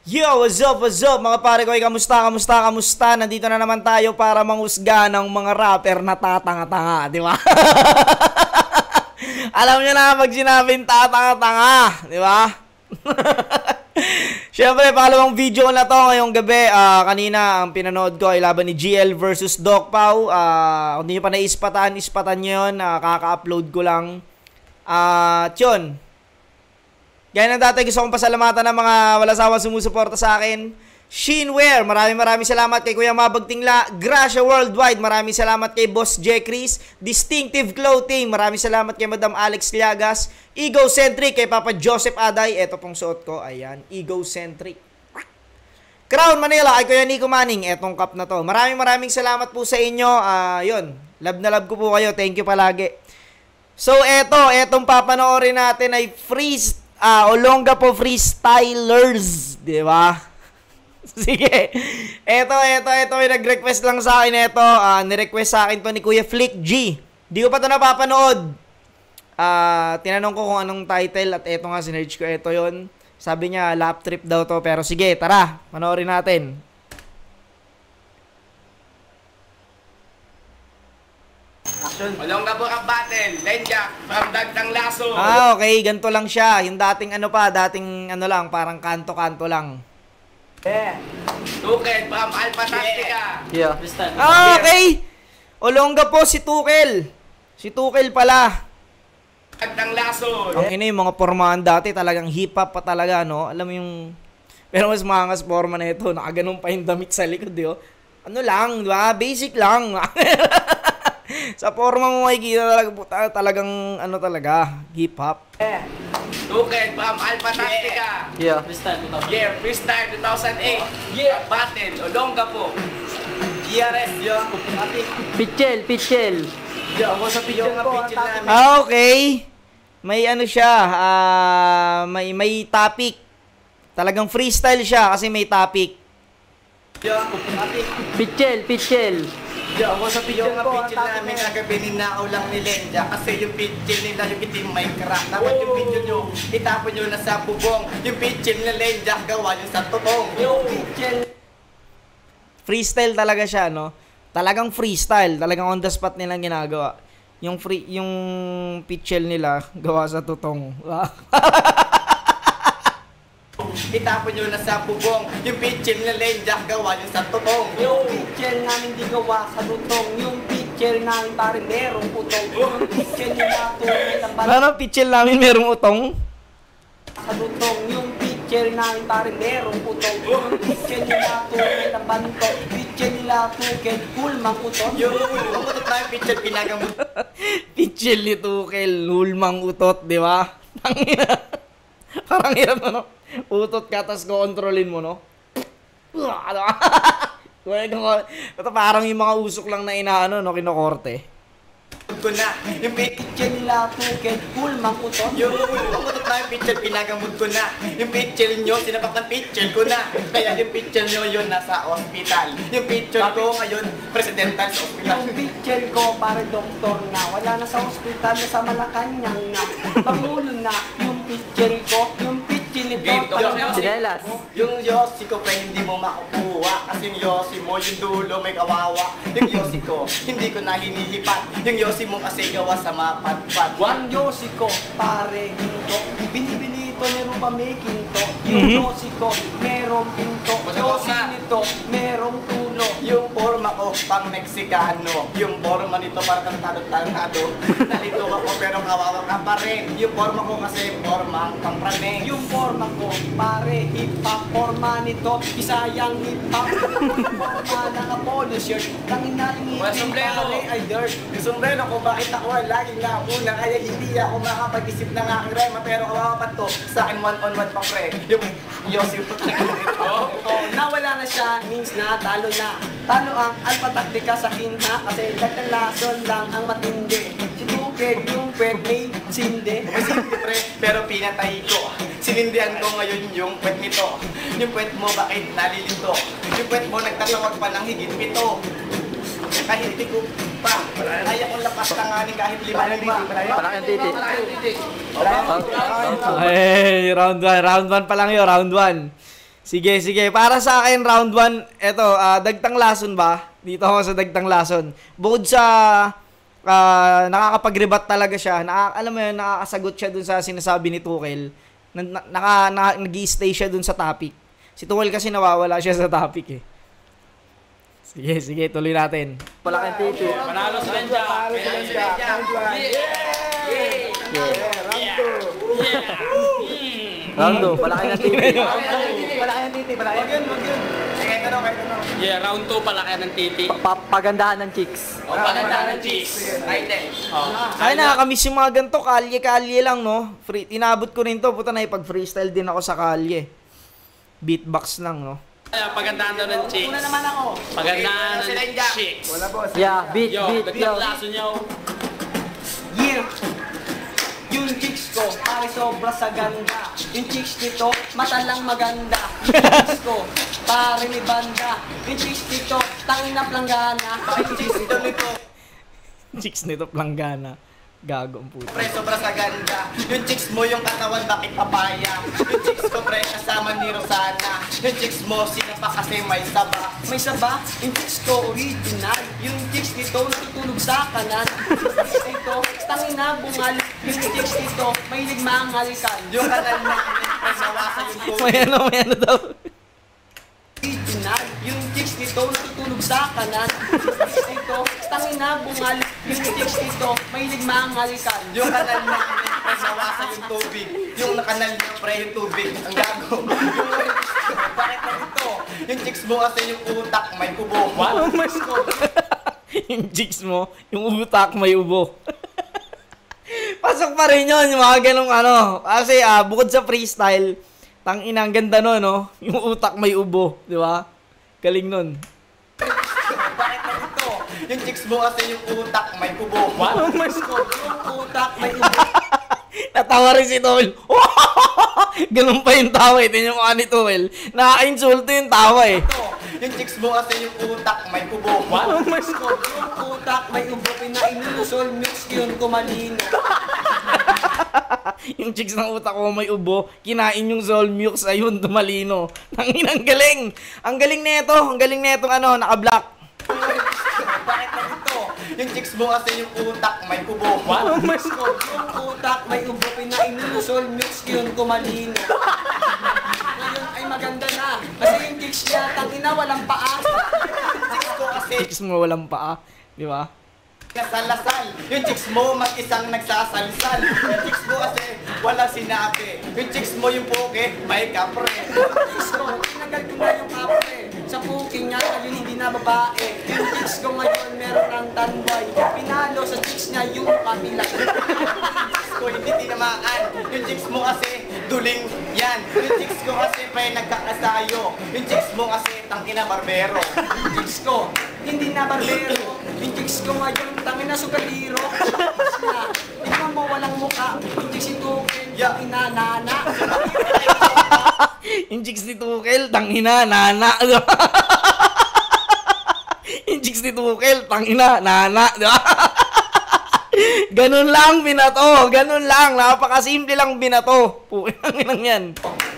Yo, what's up mga pare ko? Kamusta? Nandito na naman tayo para manghusga ng mga rapper na tatanga-tanga, di ba? Alam nyo na pag sinabing tatanga-tanga, di ba? Siyempre, pangalawang video na to ngayong gabi. Kanina, ang pinanood ko ay laban ni GL versus Doc Pau. Kung hindi nyo pa ispatan nyo yun. Kaka-upload ko lang. Yun. Gaya ng dati, gusto kong pasalamatan ng mga wala sawang sumusuporta sa akin. Shinware, maraming salamat kay Kuya Mabag Tingla. Gracia Worldwide, maraming salamat kay Boss J. Chris. Distinctive Clothing, maraming salamat kay Madam Alex Liagas. Egocentric, kay Papa Joseph Aday. Ito pong suot ko, ayan, Egocentric. Crown Manila, kay Kuya Nico Manning. Etong cup na to. Maraming salamat po sa inyo. Yun, love na love ko po kayo. Thank you palagi. So, etong papanoorin natin ay Olongapo Freestylers, di ba? Sige. Ito, may nag-request lang sa akin ito. Ni-request sa akin to ni Kuya Flick G. Di ko pa to napapanood. Tinanong ko kung anong title at eto nga, sinerge ko. Ito yon. Sabi niya, lap trip daw to. Pero sige, tara, panoorin natin. Olongapo Rap Battle, Lenjak, from Dagdang Laso. Okay, ganito lang siya. Yung dating lang, parang kanto-kanto lang. Tukel, from Alpha Tactica. Yeah. Okay! Olongapo si Tukel. Si Tukel pala. Dagdang Laso. Ang ina yung mga pormahan dati, talagang hip-hop pa talaga, no? Alam mo yung... Pero mas mangas forma na ito, nakaganon pa yung damit sa likod, di ba? Ano lang, di ba? Basic lang. Sa forma mo makikita talagang ano talaga, hip-hop. Tukel, from Alpha Tactica. Yeah. Freestyle 2008. Yeah, Battle, Olongapo. GRS, yo. Pichel. Yo, ako sa video nga picture namin. Okay. May ano siya, may topic. Talagang freestyle siya kasi may topic. Yo, Pichel. Yo, ako sa video nga picture namin kagabi ninakaw lang ni Lenja kasi yung picture nila yung itim may crack. Dapat yung video nyo, itapon nyo na sa bubong. Yung picture ni Lenja, gawa nyo sa totong. Yung picture. Freestyle talaga siya, no? Talagang freestyle, talagang on the spot nilang ginagawa. Yung pitchel nila gawa sa tutong. Itapon nyo na sa bubong. Yung picture ni Lenja, gawa nyo sa totong. Yung pitcher namin di gawa sa lutong. Yung pitcher namin pare merong putong. Yung pitcher nila tunay ng Ano pitchel namin merong utong? sa lutong. Yung pitcher namin pare merong putong. Yung pitcher nila tunay ng bantong. Pitcher nila tuken, hulmang utot. Yung umutot na yung picture, pinagamot. Pitchel ni Tukel, hulmang utot, di ba? Parang hirap, ano? Utot ka, tapos kontrolin mo, no? Ito parang yung mga usok lang na inaano, no? Kinokorte. Ko na, yung Pitcher nila tuken, hulmang utot. yung umutot na yung picture, pinagamot ko na. Yung picture nyo, sinapak ng picture ko na. Kaya yung picture nyo yun nasa hospital. Yung picture ko ngayon, presidential sa hospital. Yung pitcher ko pare doktor na. Wala na sa ospital na sa Malacanang na. Pangulo na yung pitcher ko. Yung pitcher nito. Sinelas. Yung Yossi ko pa hindi mo makukuha. Kasi yung Yossi mo, yung dulo may kawawa. Yung Yossi ko, hindi ko na hinilipat. Yung Yossi mo kasi gawa sa mapatpat. One Yossi ko, pare ginto. Binibili ito ni Rupa may kinto. Yung Yossi ko, merong pinto. Yossi nito, merong tulo. Yung forma ko, pang Meksikano. Yung forma nito parang talot-talado. Nalito ako pero kawawa ka pa rin. Yung forma ko kasi forma pang praneng. Yung forma ko, pare hip-hop. Forma nito, isayang hip-hop. Forma naka-polo shirt. Tangin natin Wala ngipin, sombrero. pare ay dirt. Yung sombrero ko, bakit ako laging nauna? Kaya hindi ako makapag-isip ng aking rema. Pero kawawa pa to, sa akin one-on-one pang pre. Yung Yossi po Oh, nawala na siya, means na talo na. Talo ang Alpha Tactica sa kinha kasi nagkalason lang ang matindi. Si Tukeg yung pwed may sinde. Kasi pre, pero pinatay ko. Sinindihan ko ngayon yung puwet nito. Yung puwet mo bakit nalilito? Yung puwet mo nagtatawag pa ng higit pito. Kahit di ko pa, kaya kong lapas tanganin kahit lima-lima. Parang yung titi. Ay, round 1 pa lang yun, round 1. Sige, sige. Para sa akin, round 1, eto, Dagtang Lason ba? Dito ako sa Dagtang Lason. Bukod sa nakakapag-rebat talaga siya, alam mo yun, nakakasagot siya dun sa sinasabi ni Tuchel. Nag-i-stay siya dun sa topic. Si Tuchel kasi nawawala siya sa topic eh. Sige, sige, tuloy natin. Palaki ang titi. Panalo si Lenja. Round 2, palaki ang titi. Palaki ang titi, palaki. Wag yun. Sige, tanong. Yeah, round 2 palaki ng titi. Pagandahan ng chicks. O, paganda ng chicks. Right there. Ay, nakakamiss yung mga ganito. Kalye-kalye lang, no? Inabot ko rin to. Puta na, pag-freestyle din ako sa kalye. Beatbox lang, no? Pagandaan daw ng chicks. Una naman ako. Pagandaan ng chicks. Yeah, beat, Yo, yo. naglaklaso niyo. Yeah. Yung chicks ko, pare sobra sa ganda. Yung chicks nito, mata lang maganda. Yung chicks ko, pare ni banda. Yung chicks nito, tangin na planggana. Yung chicks nito, Chicks nito, planggana. Gago ang puta. Pre, sobra sa ganda. Yung chicks mo, yung katawan, bakit papaya? Yung chicks ko, pre, kasama ni Rosana. Yung chicks mo, sino pa kasi may saba? may saba. Yung chicks ko, original. Yung chicks nito, natutulog sa kanan. Yung chicks nito, tangin na bungal. Yung chicks nito, may ligmangal kan. Yung kanal namin, pre, nawasa yung tubig. May ano daw. Original. Yung chicks nito, natutulog sa kanan. Yung chicks nito, tangin na bungal. Yung chicks nito, may ligmangal kan. Yung kanal namin, pre, nawasa yung tubig. Yung kanal niya, pre, yung tubig. Ang gago. Bakit na ito? Yung chicks mo kasi yung utak, may kubo. Oh my God. Yung chicks mo, yung utak may ubo. Pasok pa rin yun, yung mga ganong ano. Kasi bukod sa freestyle, tangina, ang ganda nun, no? Yung utak may ubo, di ba? Galing nun. Bakit na ito? Yung chicks mo kasi yung utak, may kubo. Oh my God. Yung utak, may ubo. Natawa rin si Tuchel. Ganun pa yung tawa eh. Tingnan mo ka ni Tuchel. Nakaka-insulto yung tawa eh. Yung chicks mo kasi yung utak, may kubo. Oh my God. Yung utak, may ubo. Pinainulusol, mix yun, kumalino. Yung chicks ng utak ko may ubo, kinain yung Zolmux, ayun, tumalino. Ang galing! Ang galing nito, ang galing nito ano, naka-black. Bakit na ito? Yung chicks mo kasi yung utak, may kubo. Oh my God. Yung utak, may ubo. Pinainulusol, mix yun, kumalino. Ngayon ay maganda na. Kasi yung chicks niya, tangina, walang paa. Yung chicks ko kasi Chicks mo walang paa, di ba? nasalasal. Yung chicks mo mag-isang nagsasalsal. Yung chicks mo kasi walang sinabi. Yung chicks mo yung poke, may kapre. Chicks ko, tinagal ko na yung kapre. Sa puking niya, ngayon hindi na babae. Yung chicks ko ngayon, meron ng tanway. Pinalo sa chicks niya yung kabila. Yung chicks ko hindi tinamaan. Yung chicks mo kasi duling yan. Yung chicks ko kasi pa nagkakasayo. Yung chicks mo kasi tangina barbero. Yung chicks ko, hindi na barbero. Yung chicks ko ngayon, tangin na sugaliro. Chicks na, tingnan mo walang muka. Yung chicks ito, Yeah. inanana. Yung chicks ni Tuchel, tangina, nana. Yung chicks ni Tuchel, tangina, nana. Ganun lang binato, ganun lang. Napakasimple lang binato. Pukinang yan.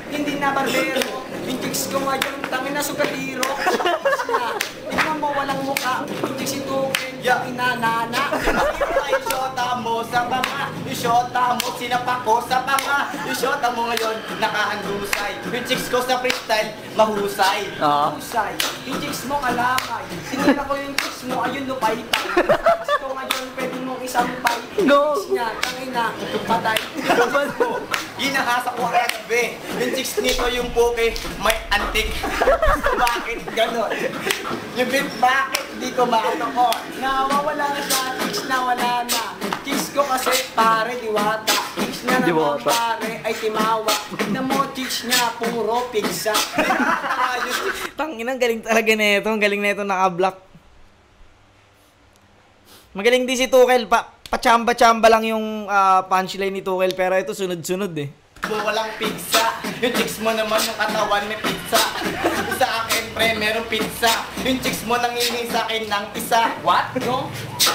Hindi na barbero. Yung chicks ko ngayon, tangin na sugaliro. Chicks na, tingnan mo walang muka. Yung chicks ito, Yeah. inanana. Yung shota mo sa panga. Yung shota mo sinapak ko sa panga. Yung shota mo ngayon nakahandusay. Yung chicks ko sa freestyle mahusay. Oo. Husay, yung chicks mo kalamay. Sinira ko yung chicks mo, ayun lupay-tay. Chicks ko ngayon, pwede mong isampay. No. Chicks niya, tangina, patay. Ginahasa ko kagabi. Yung chicks nito yung poke may antik. Bakit ganon? Yung beat bakit di ko maano Nawawala na siya, chicks na wala na. Chicks ko kasi pare diwata. Chicks na naman Diwata. pare ay timawa. Tignan mo chicks niya, puro pigsa. Tangina, galing talaga nito. Ang galing nito naka-block. Magaling din si Tuchel. Pachamba-chamba lang yung punchline ni Tuchel. Pero ito sunod-sunod eh. mo walang pizza. Yung chicks mo naman yung katawan may pizza. Sa akin pre merong pizza. Yung chicks mo nangingi sa akin ng isa. What? No?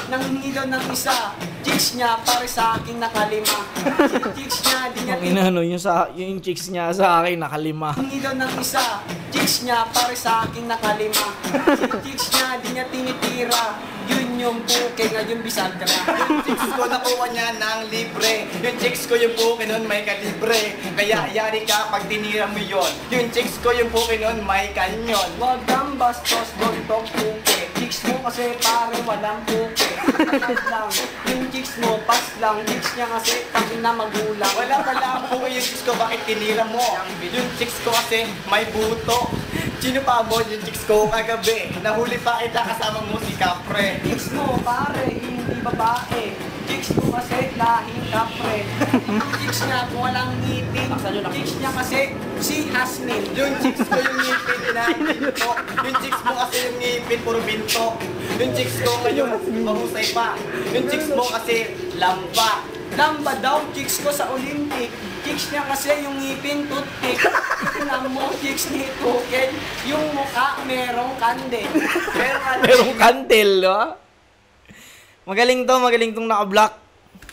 Nangingi daw ng isa. Chicks chicks niya, pare sa akin nakalima. Yung chicks niya, di niya Ang inano, yung chicks niya sa akin, nakalima. tinilaw ng isa. Chicks niya, pare sa akin nakalima. Yung chicks niya, di niya tinitira. Yun yung puke, ngayon bisagra. Yung chicks ko nakuha niya ng libre. Yung chicks ko yung puke nun may kalibre. Kaya yari ka pag tinira mo yun. Yung chicks ko yung puke nun may kanyon. Wag kang bastos, dontong puke. Chicks mo kasi pare walang puke. Alas lang, yung chicks mo pas lang. Chicks niya kasi pag na magulang. Wala pala ang puke yung chicks ko, bakit tinira mo? Yung chicks ko kasi may buto. Sino pa mo yung chicks ko kagabi? Nahuli pa kita kasama mo si Capre. Chicks mo pare, hindi babae. Chicks mo kasi lahing kapre. Yung chicks niya kung walang ngipin. Chicks niya kasi si Hasmin. Yung chicks ko yung ngipin na binto. Yung chicks mo kasi yung ngipin puro binto. Yung chicks ko ngayon mahusay pa. Yung chicks mo kasi lampa. Lamba daw, chicks ko sa Olympic. Chicks niya kasi yung ngipin toothpick. Tingnan mo, chicks ni Tukel. Yung mukha merong kande. Pero ano Merong kantel, no? Magaling tong naka-block.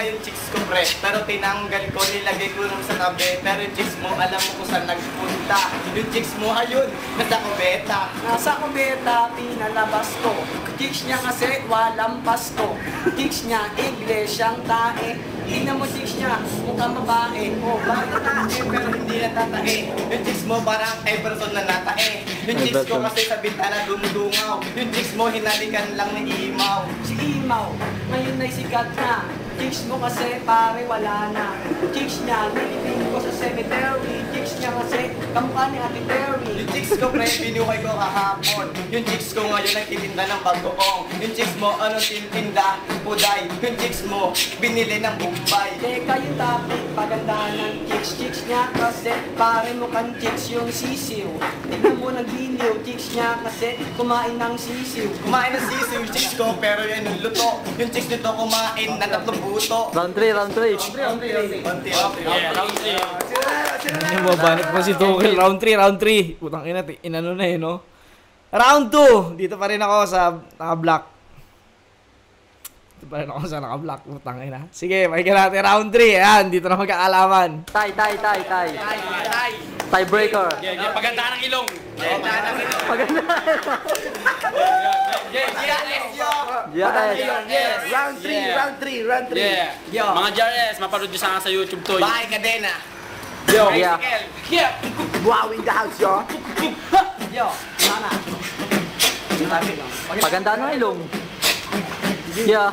yung chicks ko pre, pero tinanggal ko, nilagay ko lang sa tabi. Pero yung chicks mo, alam mo kung saan nagpunta. Yung chicks mo, ayun, nasa kubeta. Nasa kubeta, pinalabas ko. Chicks niya kasi walang pasto. Chicks niya, iglesyang tae. Tingnan mo chicks niya, mukhang babae. Oh, bakit Natae, pero hindi natatae. Yung chicks mo, parang Everson na natae. Yung chicks ko kasi sa bintana dumudungaw. Yung chicks mo, hinalikan lang ni Imaw. si Imaw, ngayon ay sikat na. Chicks mo kasi pare wala na. Chicks niya, nilipin ko sa cemetery. Chicks niya kasi kamukha ni Ate Terry. Yung chicks ko, pre, binuhay ko kahapon. Yung chicks ko ngayon ay titinda ng bagoong. Yung chicks mo, anong tintinda? Puday. Yung chicks mo, binili ng Bombay. Teka yung topic, pagandahan ng chicks. Chicks niya kasi pare mukhang chicks yung sisiw. Tignan mo nagliliw, chicks niya kasi kumain ng sisiw. Kumain ng sisiw yung chicks ko, pero yan yung luto. Yung chicks nito kumain na 3 buto. Round 3, round 3. Konti. Yeah, round 3. Yung babanit pa si Tuchel. Round 3. Putang ina, inano na eh, no? Round 2. Dito pa rin ako sa naka-block. Dito pa rin ako sa naka-block. Putang ina. Sige, pakinggan natin. Round 3. Ayan, dito na magkaalaman. Tie. Ay. Tiebreaker. Yeah, pagandaan ng ilong. Maganda. Yes. Round 3. Yeah. Mga JRS, mapanood nyo sa YouTube to. Bahay kadena. Yeah. Yeah. Yo, mana? Paganda ng ilong. Yeah.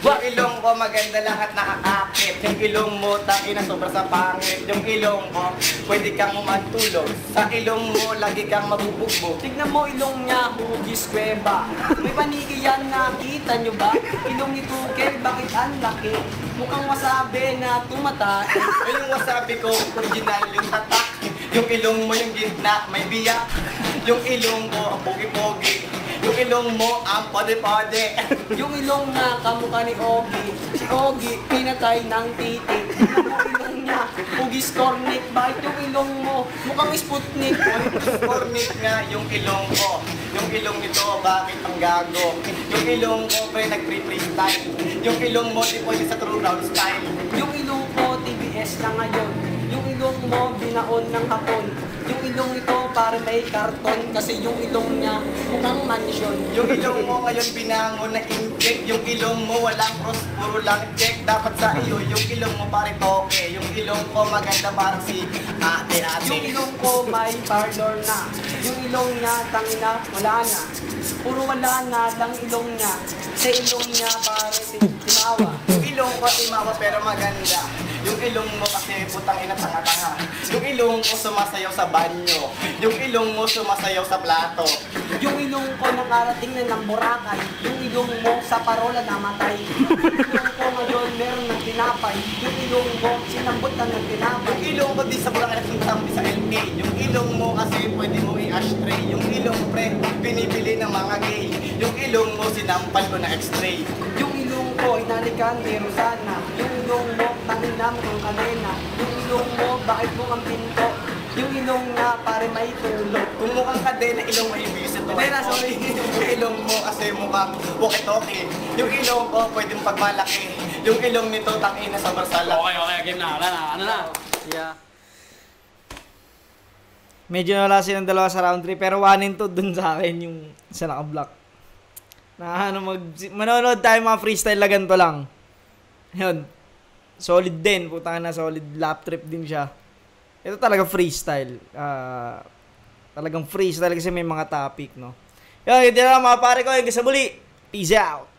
Yung ilong ko maganda lahat nakakakit. Yung ilong mo tangina sobra sa pangit. Yung ilong ko pwede kang matulog. Sa ilong mo lagi kang mabubugbog. Tignan mo ilong niya, hugis kweba. May paniki yan, nakita nyo ba? Ilong ni Tukel, bakit ang laki? Mukhang wasabi na tumatay. Yung wasabi ko original yung tatak. Yung ilong mo yung gitna may biyak. Yung ilong ko pogi-pogi. Yung ilong mo ang pode-pode. Yung ilong niya, kamukha ni Ogie. Si Ogie, pinatay ng titi. Tignan mo ilong niya, hugis cornic. Bakit yung ilong mo? Mukhang Sputnik. Cornic nga yung ilong ko. Yung ilong nito, bakit ang gago? Yung ilong ko, pre, nag-freestyle. Yung ilong mo, di pwede sa true round style. Yung ilong ko, TBS na ngayon. Yung ilong mo, binaon ng hapon. Yung ilong nito, para may karton. Kasi yung ilong niya, mukhang mansion. Yung ilong mo ngayon binangon na inject. Yung ilong mo walang cross, puro lang check. Dapat sa iyo, yung ilong mo pare toke. Yung ilong ko maganda parang si ate. Yung ilong ko, may parlor na. Yung ilong niya, tangina, wala na. Puro wala na lang ilong niya. Sa ilong niya, pare si Timawa. Yung ilong ko timawa pero maganda. Yung ilong mo kasi putang ina tanga-tanga. Yung ilong ko sumasayaw sa banyo. Yung ilong mo sumasayaw sa plato. Yung ilong ko nakarating na ng Boracay. Yung ilong mo sa parola namatay. Yung ilong ko ngayon meron ng tinapay. Yung ilong mo sinambot na ng tinapay. Yung ilong ko di sa Boracay nagsuntampi sa LA. Yung ilong mo kasi pwede mo i-ashtray. Yung ilong pre, binibili ng mga gay. Yung ilong mo sinampal ko na x-ray. Yung ilong ko inalikan ni Rosana. Yung ilong mo taninam ng kanena. Yung ilong mo bakit mo ang pinto? Yung ilong nga pare may tulog. Kung mukhang kadena, ilong mo ibig sa tuwa. Kadena, sorry. Yung ilong mo kasi mukhang walkie-talkie. Yung ilong ko pwedeng pagmalaki. Yung ilong nito tangina sa barsala. Okay, game na. Wala na. Ano na? Yeah. Medyo wala silang dalawa sa round 3 pero 1-2 dun sa akin yung isa naka-block. Manonood tayo mga freestyle na ganito lang. Yun. Solid din. Putang na solid lap trip din siya. Ito talaga freestyle. Talagang freestyle kasi may mga topic, no? Yun, hindi na lang mga pare ko. Hanggang sa muli. Peace out.